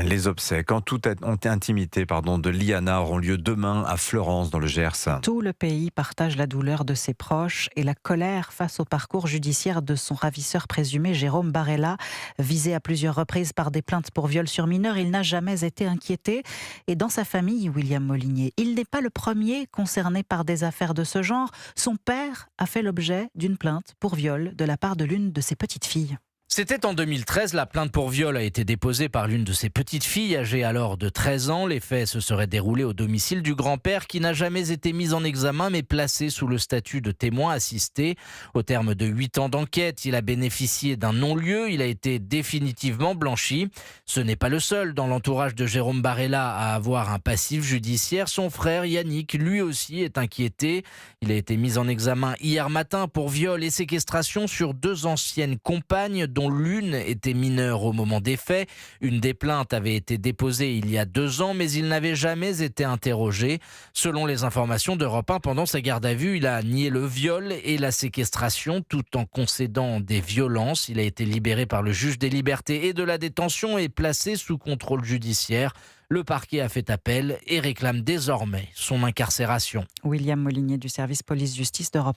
Les obsèques en toute intimité de Liana auront lieu demain à Fleurance dans le Gers. Tout le pays partage la douleur de ses proches et la colère face au parcours judiciaire de son ravisseur présumé Jérôme Barella. Visé à plusieurs reprises par des plaintes pour viol sur mineur, il n'a jamais été inquiété. Et dans sa famille, William Molinier, il n'est pas le premier concerné par des affaires de ce genre. Son père a fait l'objet d'une plainte pour viol de la part de l'une de ses petites filles. C'était en 2013, la plainte pour viol a été déposée par l'une de ses petites filles, âgée alors de 13 ans. Les faits se seraient déroulés au domicile du grand-père qui n'a jamais été mis en examen mais placé sous le statut de témoin assisté. Au terme de 8 ans d'enquête, il a bénéficié d'un non-lieu, il a été définitivement blanchi. Ce n'est pas le seul dans l'entourage de Jérôme Barella à avoir un passif judiciaire. Son frère Yannick, lui aussi, est inquiété. Il a été mis en examen hier matin pour viol et séquestration sur 2 anciennes compagnes dont l'une était mineure au moment des faits. Une des plaintes avait été déposée il y a 2 ans, mais il n'avait jamais été interrogé. Selon les informations d'Europe 1, pendant sa garde à vue, il a nié le viol et la séquestration tout en concédant des violences. Il a été libéré par le juge des libertés et de la détention et placé sous contrôle judiciaire. Le parquet a fait appel et réclame désormais son incarcération. William Molinier du service police-justice d'Europe 1.